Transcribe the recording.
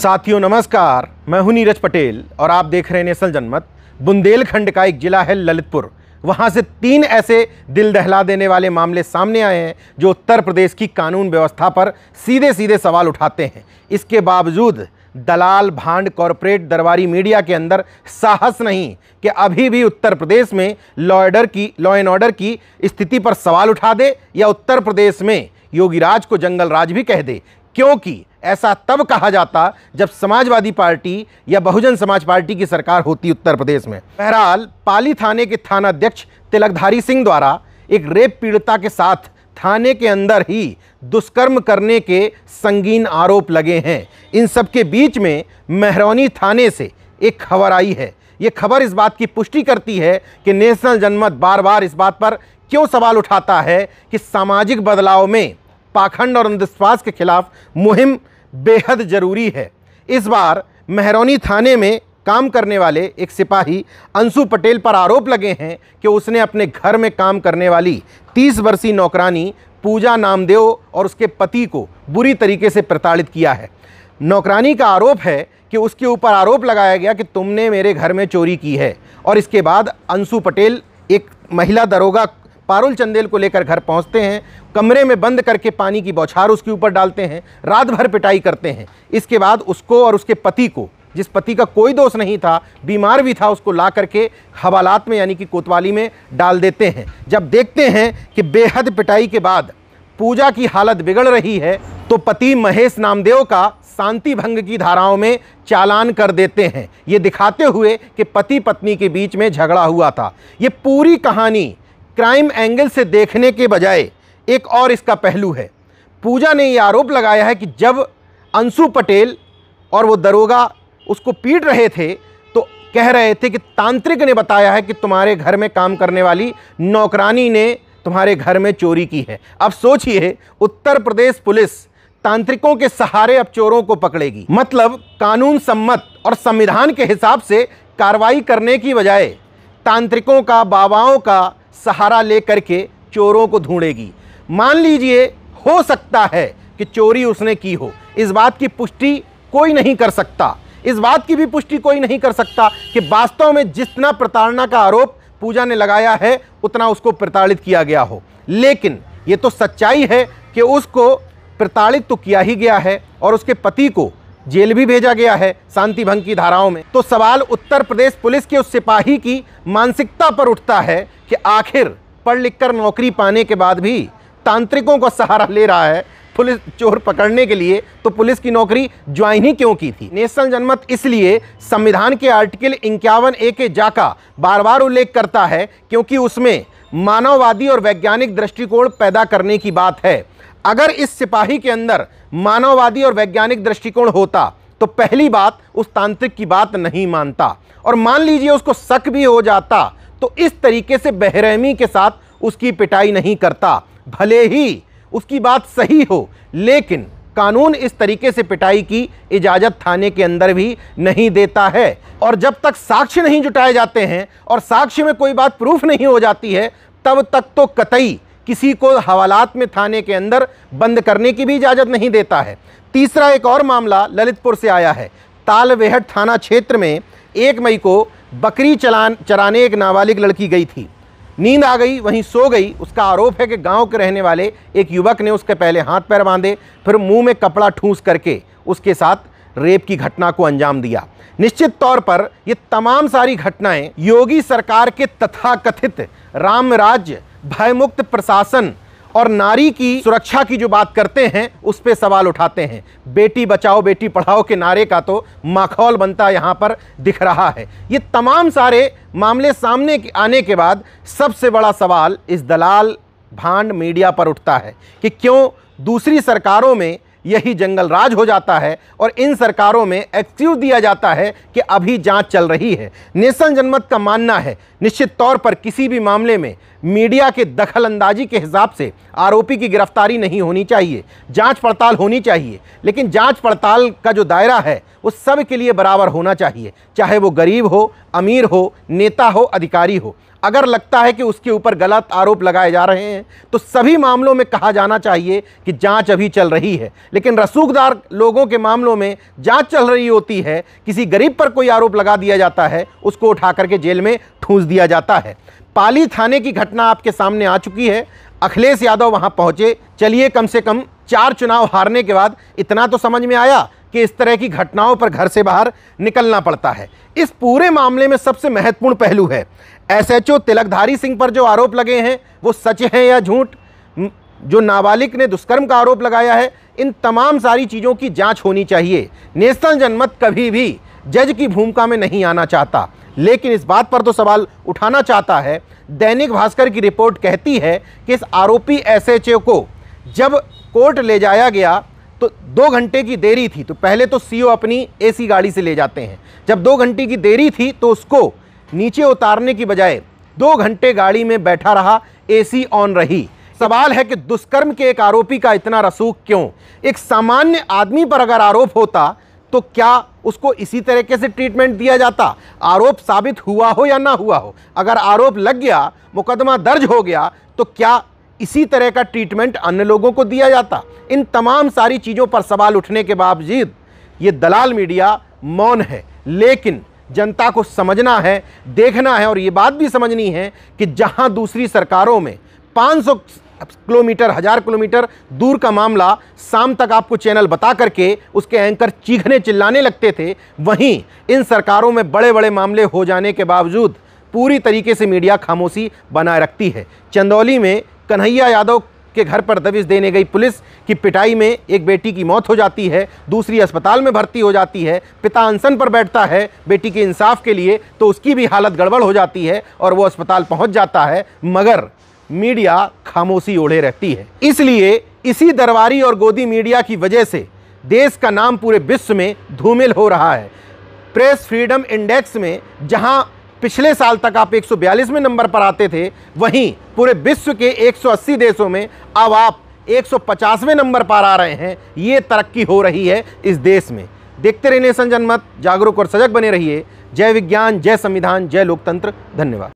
साथियों नमस्कार, मैं हूं नीरज पटेल और आप देख रहे हैं नेशनल जनमत। बुंदेलखंड का एक जिला है ललितपुर। वहां से 3 ऐसे दिल दहला देने वाले मामले सामने आए हैं जो उत्तर प्रदेश की कानून व्यवस्था पर सीधे सीधे सवाल उठाते हैं। इसके बावजूद दलाल भांड कॉरपोरेट दरबारी मीडिया के अंदर साहस नहीं कि अभी भी उत्तर प्रदेश में लॉ एंड ऑर्डर की स्थिति पर सवाल उठा दे या उत्तर प्रदेश में योगी राज को जंगल राज भी कह दे, क्योंकि ऐसा तब कहा जाता जब समाजवादी पार्टी या बहुजन समाज पार्टी की सरकार होती उत्तर प्रदेश में। बहरहाल पाली थाने के थानाध्यक्ष तिलकधारी सिंह द्वारा एक रेप पीड़िता के साथ थाने के अंदर ही दुष्कर्म करने के संगीन आरोप लगे हैं। इन सब के बीच में महरौनी थाने से एक खबर आई है। ये खबर इस बात की पुष्टि करती है कि नेशनल जनमत बार बार इस बात पर क्यों सवाल उठाता है कि सामाजिक बदलाव में पाखंड और अंधविश्वास के खिलाफ मुहिम बेहद जरूरी है। इस बार महरौनी थाने में काम करने वाले एक सिपाही अंशु पटेल पर आरोप लगे हैं कि उसने अपने घर में काम करने वाली 30 वर्षीय नौकरानी पूजा नामदेव और उसके पति को बुरी तरीके से प्रताड़ित किया है। नौकरानी का आरोप है कि उसके ऊपर आरोप लगाया गया कि तुमने मेरे घर में चोरी की है, और इसके बाद अंशु पटेल एक महिला दरोगा पारुल चंदेल को लेकर घर पहुंचते हैं, कमरे में बंद करके पानी की बौछार उसके ऊपर डालते हैं, रात भर पिटाई करते हैं। इसके बाद उसको और उसके पति को, जिस पति का कोई दोष नहीं था, बीमार भी था, उसको ला करके हवालात में यानी कि कोतवाली में डाल देते हैं। जब देखते हैं कि बेहद पिटाई के बाद पूजा की हालत बिगड़ रही है तो पति महेश नामदेव का शांति भंग की धाराओं में चालान कर देते हैं, ये दिखाते हुए कि पति पत्नी के बीच में झगड़ा हुआ था। ये पूरी कहानी क्राइम एंगल से देखने के बजाय एक और इसका पहलू है। पूजा ने यह आरोप लगाया है कि जब अंशु पटेल और वो दरोगा उसको पीट रहे थे तो कह रहे थे कि तांत्रिक ने बताया है कि तुम्हारे घर में काम करने वाली नौकरानी ने तुम्हारे घर में चोरी की है। अब सोचिए, उत्तर प्रदेश पुलिस तांत्रिकों के सहारे अब चोरों को पकड़ेगी। मतलब कानून सम्मत और संविधान के हिसाब से कार्रवाई करने की बजाय तांत्रिकों का, बाबाओं का सहारा लेकर के चोरों को ढूंढेगी। मान लीजिए हो सकता है कि चोरी उसने की हो, इस बात की पुष्टि कोई नहीं कर सकता। इस बात की भी पुष्टि कोई नहीं कर सकता कि वास्तव में जितना प्रताड़ना का आरोप पूजा ने लगाया है उतना उसको प्रताड़ित किया गया हो। लेकिन ये तो सच्चाई है कि उसको प्रताड़ित तो किया ही गया है और उसके पति को जेल भी भेजा गया है शांति भंग की धाराओं में। तो सवाल उत्तर प्रदेश पुलिस के उस सिपाही की मानसिकता पर उठता है कि आखिर पढ़ लिख कर नौकरी पाने के बाद भी तांत्रिकों का सहारा ले रहा है पुलिस चोर पकड़ने के लिए, तो पुलिस की नौकरी ज्वाइन ही क्यों की थी। नेशनल जनमत इसलिए संविधान के आर्टिकल 51A के जा का बार बार उल्लेख करता है क्योंकि उसमें मानववादी और वैज्ञानिक दृष्टिकोण पैदा करने की बात है। अगर इस सिपाही के अंदर मानववादी और वैज्ञानिक दृष्टिकोण होता तो पहली बात उस तांत्रिक की बात नहीं मानता, और मान लीजिए उसको शक भी हो जाता तो इस तरीके से बेरहमी के साथ उसकी पिटाई नहीं करता। भले ही उसकी बात सही हो, लेकिन कानून इस तरीके से पिटाई की इजाज़त थाने के अंदर भी नहीं देता है। और जब तक साक्ष्य नहीं जुटाए जाते हैं और साक्ष्य में कोई बात प्रूफ नहीं हो जाती है, तब तक तो कतई किसी को हवालात में थाने के अंदर बंद करने की भी इजाज़त नहीं देता है। तीसरा एक और मामला ललितपुर से आया है। तालबेहट थाना क्षेत्र में 1 मई को बकरी चराने एक नाबालिग लड़की गई थी। नींद आ गई, वहीं सो गई। उसका आरोप है कि गांव के रहने वाले एक युवक ने उसके पहले हाथ पैर बांधे, फिर मुंह में कपड़ा ठूंस करके उसके साथ रेप की घटना को अंजाम दिया। निश्चित तौर पर ये तमाम सारी घटनाएं योगी सरकार के तथाकथित राम राज्य, भयमुक्त प्रशासन और नारी की सुरक्षा की जो बात करते हैं उस पे सवाल उठाते हैं। बेटी बचाओ बेटी पढ़ाओ के नारे का तो माखौल बनता यहाँ पर दिख रहा है। ये तमाम सारे मामले सामने आने के बाद सबसे बड़ा सवाल इस दलाल भांड मीडिया पर उठता है कि क्यों दूसरी सरकारों में यही जंगल राज हो जाता है और इन सरकारों में एक्सक्यूज दिया जाता है कि अभी जांच चल रही है। नेशनल जनमत का मानना है निश्चित तौर पर किसी भी मामले में मीडिया के दखल अंदाजी के हिसाब से आरोपी की गिरफ्तारी नहीं होनी चाहिए, जांच पड़ताल होनी चाहिए। लेकिन जांच पड़ताल का जो दायरा है वो सब के लिए बराबर होना चाहिए, चाहे वो गरीब हो, अमीर हो, नेता हो, अधिकारी हो। अगर लगता है कि उसके ऊपर गलत आरोप लगाए जा रहे हैं तो सभी मामलों में कहा जाना चाहिए कि जांच अभी चल रही है। लेकिन रसूखदार लोगों के मामलों में जांच चल रही होती है, किसी गरीब पर कोई आरोप लगा दिया जाता है, उसको उठा करके जेल में ठूंस दिया जाता है। पाली थाने की घटना आपके सामने आ चुकी है। अखिलेश यादव वहां पहुंचे। चलिए, कम से कम 4 चुनाव हारने के बाद इतना तो समझ में आया कि इस तरह की घटनाओं पर घर से बाहर निकलना पड़ता है। इस पूरे मामले में सबसे महत्वपूर्ण पहलू है एसएचओ तिलकधारी सिंह पर जो आरोप लगे हैं वो सच है या झूठ। जो नाबालिग ने दुष्कर्म का आरोप लगाया है, इन तमाम सारी चीज़ों की जांच होनी चाहिए। नेशनल जनमत कभी भी जज की भूमिका में नहीं आना चाहता, लेकिन इस बात पर तो सवाल उठाना चाहता है। दैनिक भास्कर की रिपोर्ट कहती है कि इस आरोपी एसएचओ को जब कोर्ट ले जाया गया तो 2 घंटे की देरी थी। तो पहले तो सीओ अपनी एसी गाड़ी से ले जाते हैं। जब 2 घंटे की देरी थी तो उसको नीचे उतारने की बजाय 2 घंटे गाड़ी में बैठा रहा, एसी ऑन रही। सवाल है कि दुष्कर्म के एक आरोपी का इतना रसूख क्यों? एक सामान्य आदमी पर अगर आरोप होता तो क्या उसको इसी तरीके से ट्रीटमेंट दिया जाता? आरोप साबित हुआ हो या ना हुआ हो, अगर आरोप लग गया, मुकदमा दर्ज हो गया, तो क्या इसी तरह का ट्रीटमेंट अन्य लोगों को दिया जाता? इन तमाम सारी चीज़ों पर सवाल उठने के बावजूद ये दलाल मीडिया मौन है। लेकिन जनता को समझना है, देखना है और ये बात भी समझनी है कि जहां दूसरी सरकारों में 500 किलोमीटर, 1000 किलोमीटर दूर का मामला शाम तक आपको चैनल बता करके उसके एंकर चीखने चिल्लाने लगते थे, वहीं इन सरकारों में बड़े बड़े मामले हो जाने के बावजूद पूरी तरीके से मीडिया खामोशी बनाए रखती है। चंदौली में कन्हैया यादव के घर पर दबिश देने गई पुलिस की पिटाई में एक बेटी की मौत हो जाती है, दूसरी अस्पताल में भर्ती हो जाती है। पिता अनशन पर बैठता है बेटी के इंसाफ के लिए, तो उसकी भी हालत गड़बड़ हो जाती है और वो अस्पताल पहुंच जाता है, मगर मीडिया खामोशी ओढ़े रहती है। इसलिए इसी दरबारी और गोदी मीडिया की वजह से देश का नाम पूरे विश्व में धूमिल हो रहा है। प्रेस फ्रीडम इंडेक्स में जहां पिछले साल तक आप 142वें नंबर पर आते थे, वहीं पूरे विश्व के 180 देशों में अब आप 150वें नंबर पर आ रहे हैं। ये तरक्की हो रही है इस देश में। देखते रहिए नेशन जनमत, जागरूक और सजग बने रहिए। जय विज्ञान, जय संविधान, जय लोकतंत्र। धन्यवाद।